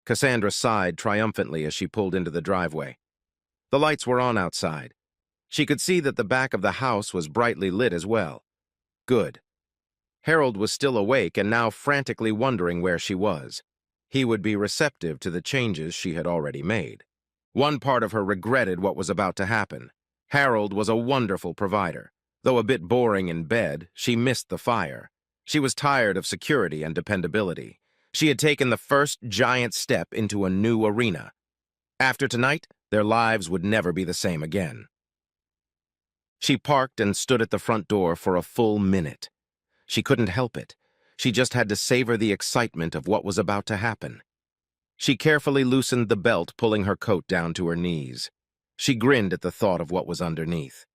Cassandra sighed triumphantly as she pulled into the driveway. The lights were on outside. She could see that the back of the house was brightly lit as well. Good. Harold was still awake and now frantically wondering where she was. He would be receptive to the changes she had already made. One part of her regretted what was about to happen. Harold was a wonderful provider. Though a bit boring in bed, she missed the fire. She was tired of security and dependability. She had taken the first giant step into a new arena. After tonight, their lives would never be the same again. She parked and stood at the front door for a full minute. She couldn't help it. She just had to savor the excitement of what was about to happen. She carefully loosened the belt, pulling her coat down to her knees. She grinned at the thought of what was underneath.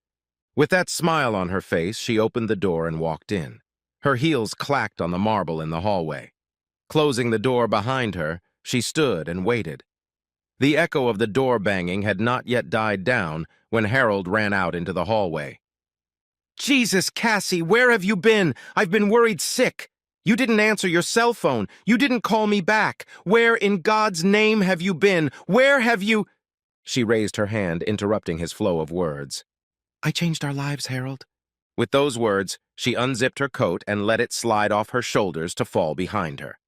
With that smile on her face, she opened the door and walked in. Her heels clacked on the marble in the hallway. Closing the door behind her, she stood and waited. The echo of the door banging had not yet died down when Harold ran out into the hallway. "Jesus, Cassie, where have you been? I've been worried sick. You didn't answer your cell phone. You didn't call me back. Where in God's name have you been? Where have you—" She raised her hand, interrupting his flow of words. "I changed our lives, Harold." With those words, she unzipped her coat and let it slide off her shoulders to fall behind her.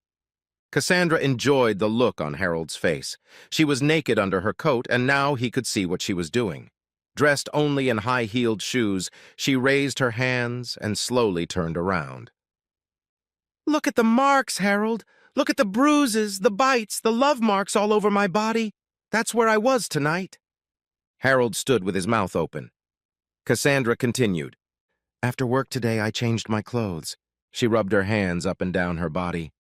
Cassandra enjoyed the look on Harold's face. She was naked under her coat, and now he could see what she was doing. Dressed only in high-heeled shoes, she raised her hands and slowly turned around. "Look at the marks, Harold. Look at the bruises, the bites, the love marks all over my body. That's where I was tonight." Harold stood with his mouth open. Cassandra continued. "After work today, I changed my clothes." She rubbed her hands up and down her body.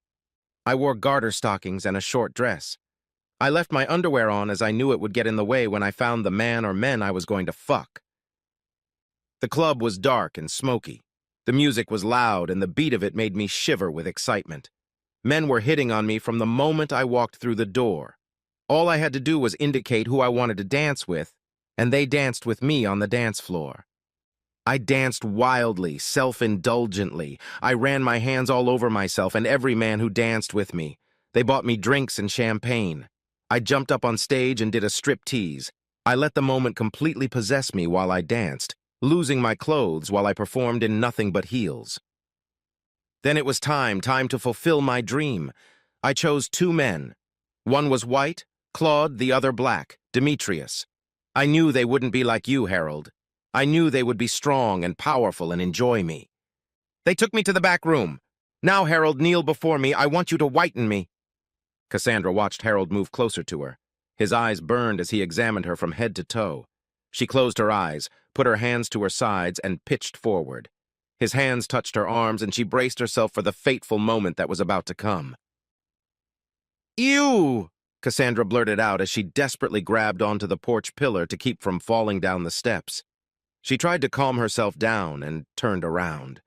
"I wore garter stockings and a short dress. I left my underwear on as I knew it would get in the way when I found the man or men I was going to fuck." The club was dark and smoky. The music was loud, and the beat of it made me shiver with excitement. Men were hitting on me from the moment I walked through the door. All I had to do was indicate who I wanted to dance with, and they danced with me on the dance floor. I danced wildly, self-indulgently. I ran my hands all over myself and every man who danced with me. They bought me drinks and champagne. I jumped up on stage and did a striptease. I let the moment completely possess me while I danced, losing my clothes while I performed in nothing but heels. Then it was time to fulfill my dream. I chose two men. One was white, Claude, the other black, Demetrius. I knew they wouldn't be like you, Harold. I knew they would be strong and powerful and enjoy me. They took me to the back room. "Now, Harold, kneel before me. I want you to whiten me." Cassandra watched Harold move closer to her. His eyes burned as he examined her from head to toe. She closed her eyes, put her hands to her sides, and pitched forward. His hands touched her arms, and she braced herself for the fateful moment that was about to come. "Ew!" Cassandra blurted out as she desperately grabbed onto the porch pillar to keep from falling down the steps. She tried to calm herself down and turned around.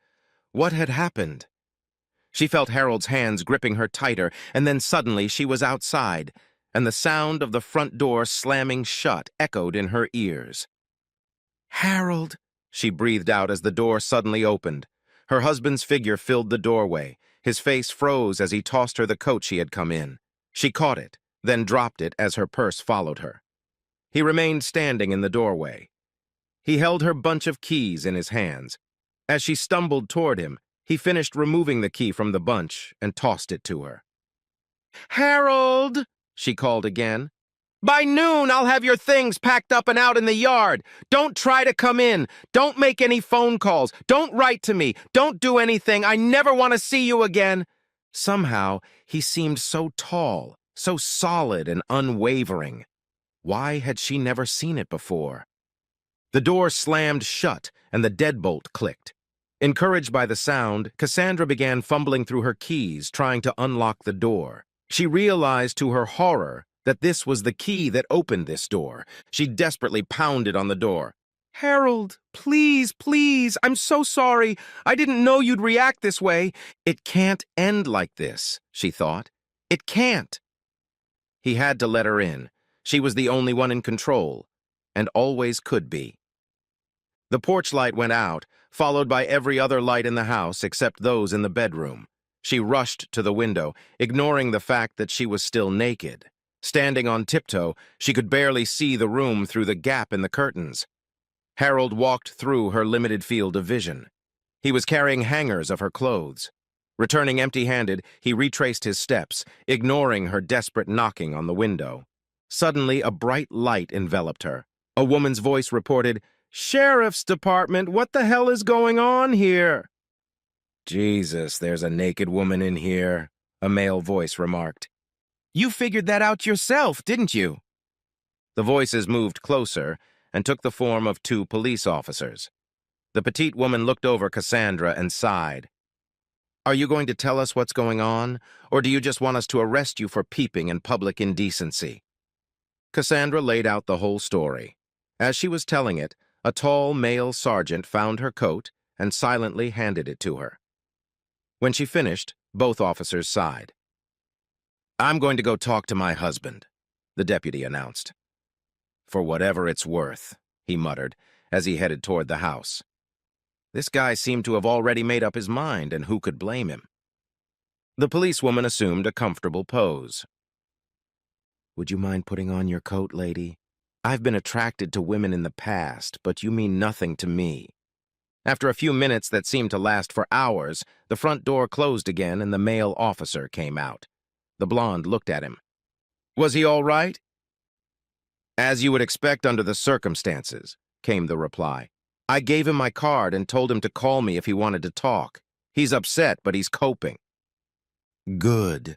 What had happened? She felt Harold's hands gripping her tighter, and then suddenly she was outside, and the sound of the front door slamming shut echoed in her ears. "Harold," she breathed out as the door suddenly opened. Her husband's figure filled the doorway. His face froze as he tossed her the coat she had come in. She caught it, then dropped it as her purse followed her. He remained standing in the doorway. He held her bunch of keys in his hands. As she stumbled toward him, he finished removing the key from the bunch and tossed it to her. "Harold!" she called again. "By noon, I'll have your things packed up and out in the yard. Don't try to come in. Don't make any phone calls. Don't write to me. Don't do anything. I never want to see you again." Somehow, he seemed so tall, so solid and unwavering. Why had she never seen it before? The door slammed shut, and the deadbolt clicked. Encouraged by the sound, Cassandra began fumbling through her keys, trying to unlock the door. She realized to her horror that this was the key that opened this door. She desperately pounded on the door. "Harold, please, please, I'm so sorry. I didn't know you'd react this way." It can't end like this, she thought. It can't. He had to let her in. She was the only one in control, and always could be. The porch light went out, followed by every other light in the house except those in the bedroom. She rushed to the window, ignoring the fact that she was still naked. Standing on tiptoe, she could barely see the room through the gap in the curtains. Harold walked through her limited field of vision. He was carrying hangers of her clothes. Returning empty-handed, he retraced his steps, ignoring her desperate knocking on the window. Suddenly, a bright light enveloped her. A woman's voice reported, "Sheriff's Department, what the hell is going on here?" "Jesus, there's a naked woman in here," a male voice remarked. "You figured that out yourself, didn't you?" The voices moved closer and took the form of two police officers. The petite woman looked over Cassandra and sighed. "Are you going to tell us what's going on, or do you just want us to arrest you for peeping in public indecency?" Cassandra laid out the whole story. As she was telling it, a tall male sergeant found her coat and silently handed it to her. When she finished, both officers sighed. "I'm going to go talk to my husband," the deputy announced. "For whatever it's worth," he muttered as he headed toward the house. This guy seemed to have already made up his mind, and who could blame him? The policewoman assumed a comfortable pose. "Would you mind putting on your coat, lady? I've been attracted to women in the past, but you mean nothing to me." After a few minutes that seemed to last for hours, the front door closed again and the male officer came out. The blonde looked at him. "Was he all right?" "As you would expect under the circumstances," came the reply. "I gave him my card and told him to call me if he wanted to talk. He's upset, but he's coping." "Good."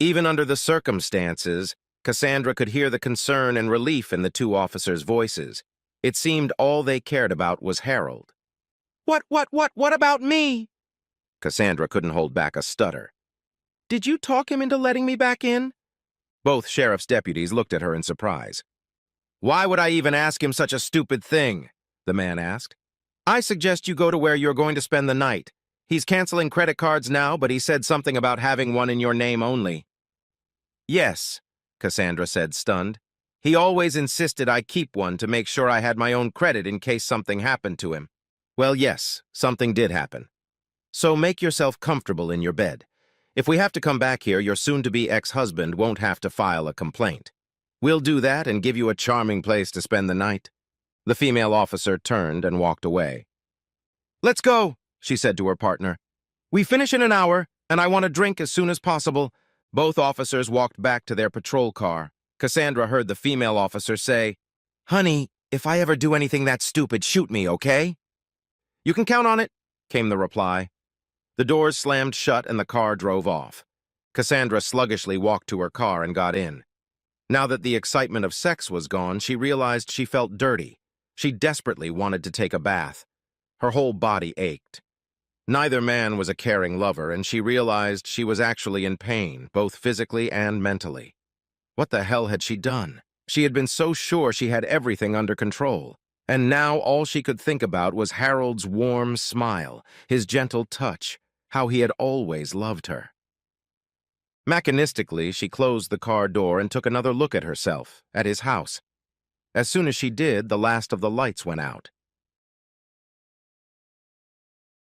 Even under the circumstances, Cassandra could hear the concern and relief in the two officers' voices. It seemed all they cared about was Harold. What about me?" Cassandra couldn't hold back a stutter. "Did you talk him into letting me back in?" Both sheriff's deputies looked at her in surprise. "Why would I even ask him such a stupid thing?" the man asked. "I suggest you go to where you're going to spend the night. He's canceling credit cards now, but he said something about having one in your name only." "Yes," Cassandra said, stunned. "He always insisted I keep one to make sure I had my own credit in case something happened to him." "Well, yes, something did happen. So make yourself comfortable in your bed. If we have to come back here, your soon-to-be ex-husband won't have to file a complaint. We'll do that and give you a charming place to spend the night." The female officer turned and walked away. "Let's go," she said to her partner. "We finish in an hour, and I want a drink as soon as possible." Both officers walked back to their patrol car. Cassandra heard the female officer say, "Honey, if I ever do anything that stupid, shoot me, okay?" "You can count on it," came the reply. The doors slammed shut and the car drove off. Cassandra sluggishly walked to her car and got in. Now that the excitement of sex was gone, she realized she felt dirty. She desperately wanted to take a bath. Her whole body ached. Neither man was a caring lover, and she realized she was actually in pain, both physically and mentally. What the hell had she done? She had been so sure she had everything under control. And now all she could think about was Harold's warm smile, his gentle touch, how he had always loved her. Mechanistically, she closed the car door and took another look at herself, at his house. As soon as she did, the last of the lights went out.